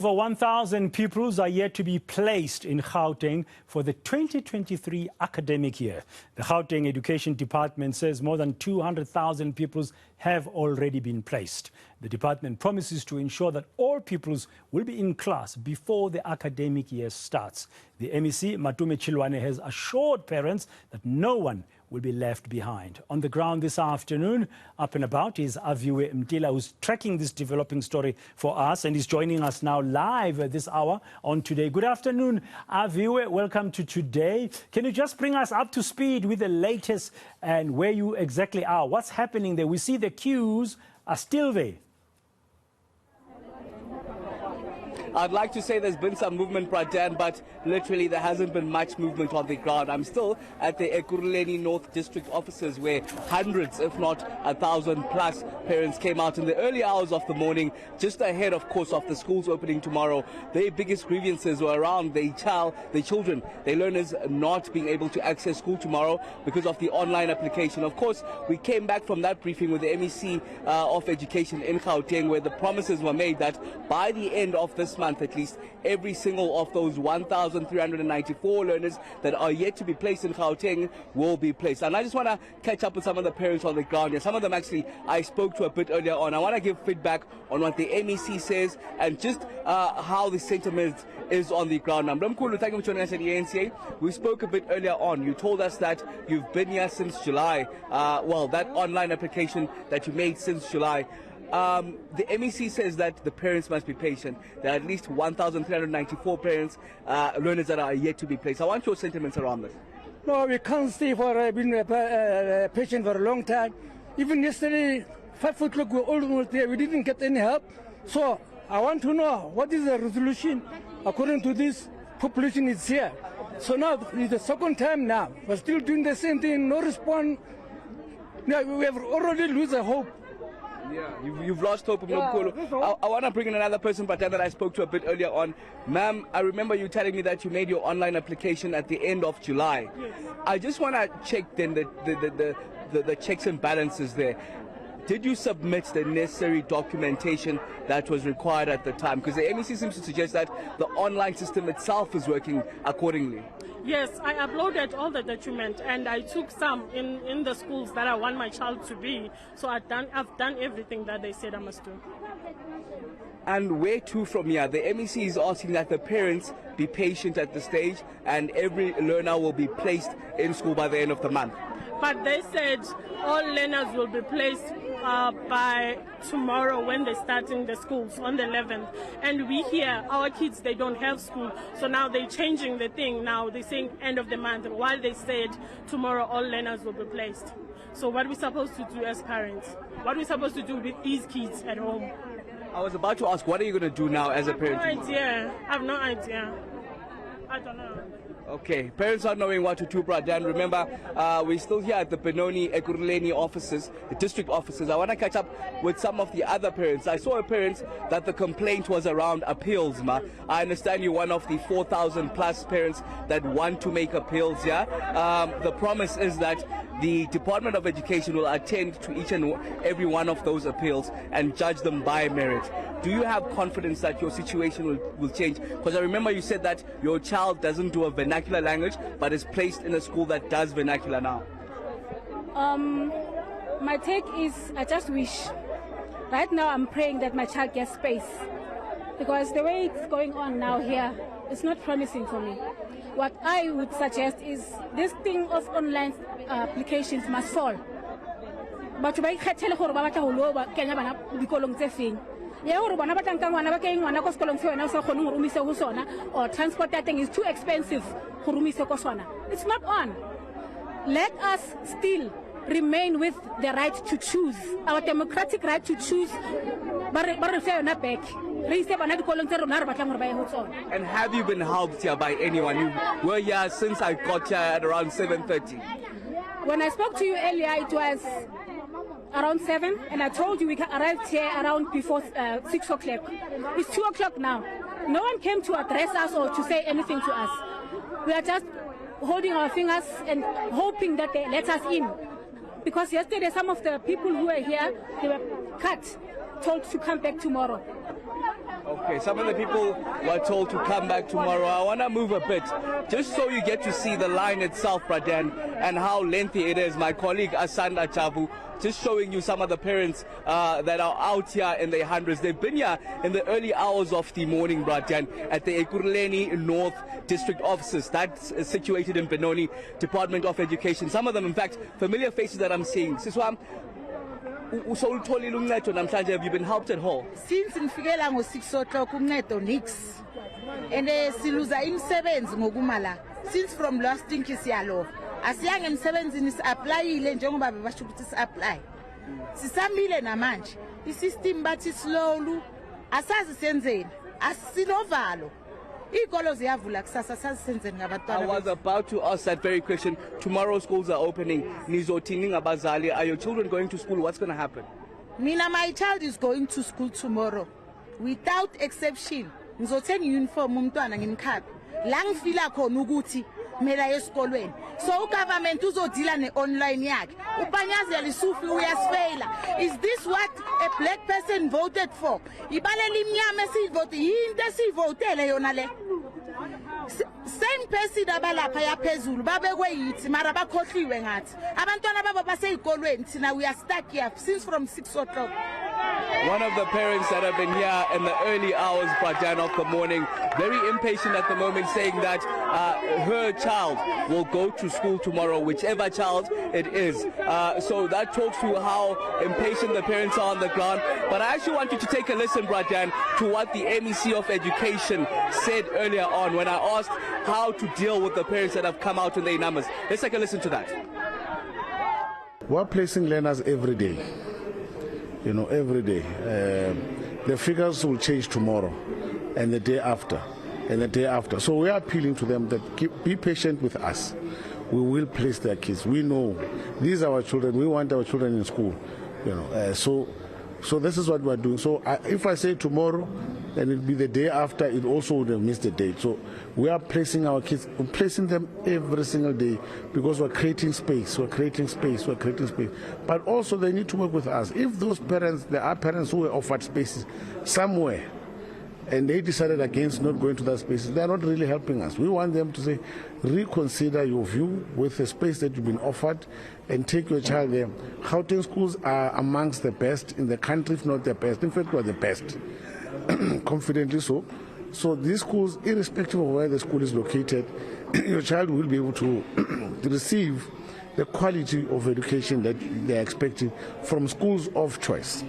Over 1,000 pupils are yet to be placed in Gauteng for the 2023 academic year. The Gauteng Education Department says more than 200,000 pupils have already been placed. The department promises to ensure that all pupils will be in class before the academic year starts. The MEC Matome Chiloane has assured parents that no one will be left behind. On the ground this afternoon, up and about, is Aviwe Mtila, who's tracking this developing story for us, and is joining us now live at this hour on Today. Good afternoon, Aviwe. Welcome to Today. Can you just bring us up to speed with the latest and where you exactly are? What's happening there? We see the queues are still there. I'd like to say there's been some movement, Pradan, but literally there hasn't been much movement on the ground. I'm still at the Ekurhuleni North District offices where hundreds, if not 1,000 plus parents came out in the early hours of the morning, just ahead, of course, of the schools opening tomorrow. Their biggest grievances were around their children, their learners not being able to access school tomorrow because of the online application. Of course, we came back from that briefing with the MEC of Education in Gauteng, where the promises were made that by the end of this month, at least, every single of those 1,394 learners that are yet to be placed in Gauteng will be placed. And I just want to catch up with some of the parents on the ground here. Some of them actually I spoke to a bit earlier on. I want to give feedback on what the MEC says and just how the sentiment is on the ground. Now, Mkulu, thank you for joining us at eNCA. We spoke a bit earlier on. You told us that you've been here since July. Well, that online application that you made since July. The MEC says that the parents must be patient. There are at least 1,394 parents, learners that are yet to be placed. I want your sentiments around this. No, we can't stay for being patient for a long time. Even yesterday, 5 o'clock, we were almost there. We didn't get any help. So I want to know what is the resolution according to this population is here. So now it's the second time now. We're still doing the same thing, no response. Now we have already lost the hope. Yeah, you've lost hope. I want to bring in another person, Pradan, that I spoke to a bit earlier on. Ma'am, I remember you telling me that you made your online application at the end of July. Yes. I just want to check then the checks and balances there. Did you submit the necessary documentation that was required at the time? Because the MEC seems to suggest that the online system itself is working accordingly. Yes, I uploaded all the documents and I took some in the schools that I want my child to be. So I've done everything that they said I must do. And where to from here? The MEC is asking that the parents be patient at the stage and every learner will be placed in school by the end of the month. But they said all learners will be placed by tomorrow when they start in the schools on the 11th. And we hear our kids, they don't have school. So now they're changing the thing. Now they're saying end of the month, while they said tomorrow all learners will be placed. So what are we supposed to do as parents? What are we supposed to do with these kids at home? I was about to ask, what are you going to do now as a parent? I have no idea. I have no idea. I don't know. Okay, parents are knowing what to do, Pradan. Remember, we're still here at the Benoni Ekurhuleni offices, the district offices. I want to catch up with some of the other parents. I saw a parent that the complaint was around appeals, ma. I understand you're one of the 4,000 plus parents that want to make appeals, yeah? The promise is that the Department of Education will attend to each and every one of those appeals and judge them by merit. Do you have confidence that your situation will change? Because I remember you said that your child doesn't do a vernacular language, but is placed in a school that does vernacular now. My take is, I just wish. Right now I'm praying that my child gets space. Because the way it's going on now here, it's not promising for me. What I would suggest is this thing of online applications must fall. But or transport that thing is too expensive. It's not on. Let us still remain with the right to choose, our democratic right to choose. And have you been helped here by anyone? You were here since I got here at around 7:30. When I spoke to you earlier, it was around 7, and I told you we arrived here around before 6 o'clock. It's 2 o'clock now. No one came to address us or to say anything to us. We are just holding our fingers and hoping that they let us in. Because yesterday some of the people who were here, they were cut, told to come back tomorrow. Okay, some of the people were told to come back tomorrow. I want to move a bit, just so you get to see the line itself, Bradan, and how lengthy it is. My colleague Asanda Chabu just showing you some of the parents that are out here in their hundreds. They've been here in the early hours of the morning, Bradan, at the Ekurhuleni North District offices. That's situated in Benoni, Department of Education. Some of them, in fact, familiar faces that I'm seeing. Siswam, have you been helped at all? Since ngifikela ngo6 o'clock uncedo nix. And siluza imisebenzi ngokumala. Since from last week siyalo. Asiyange emsebenzini si-applyile njengoba bebasho ukuthi si-apply. Sisamile namanje. I-system bathi slowly. Asazi senzeni. Asinovalo. Iy'kolo ziyavula kusasa asazi senzeni ngabantwana. I was about to ask that very question. Tomorrow schools are opening. Nizothini ngabazali? Are your children going to school? What's going to happen? Mina, my child is going to school tomorrow. Without exception. Ngizothenga uniform umntwana ngimkhaphe. La ngifila khona ukuthi mela esikolweni. So government uzodila ne-online yakhe. Upanyazi Lisufi uyasifeyila. Is this what a black person voted for? Ibalela imnyama esivote yinto esivotele yona le. Same person abalapha yaphezulu babekwe yithi mara bakhohliwe ngathi. Abantwana babo baseyikolweni thina we are stuck here since from 6 o'clock. One of the parents that have been here in the early hours, Bradan, of the morning, very impatient at the moment, saying that her child will go to school tomorrow, whichever child it is. So that talks to how impatient the parents are on the ground. But I actually want you to take a listen, Bradan, to what the MEC of Education said earlier on when I asked how to deal with the parents that have come out in their numbers. Let's take a listen to that. We're placing learners every day. You know, every day. The figures will change tomorrow and the day after and the day after. So we are appealing to them that be patient with us. We will place their kids. We know these are our children. We want our children in school. You know, so this is what we're doing. So if I say tomorrow, then it'll be the day after. It also would have missed the date. So we are placing our kids, we're placing them every single day because we're creating space. We're creating space. We're creating space. But also they need to work with us. If those parents, there are parents who were offered spaces somewhere, and they decided against not going to that space, they're not really helping us. We want them to say, reconsider your view with the space that you've been offered and take your child there. Gauteng schools are amongst the best in the country, if not the best. In fact, we're the best, confidently so. So these schools, irrespective of where the school is located, your child will be able to receive the quality of education that they're expecting from schools of choice.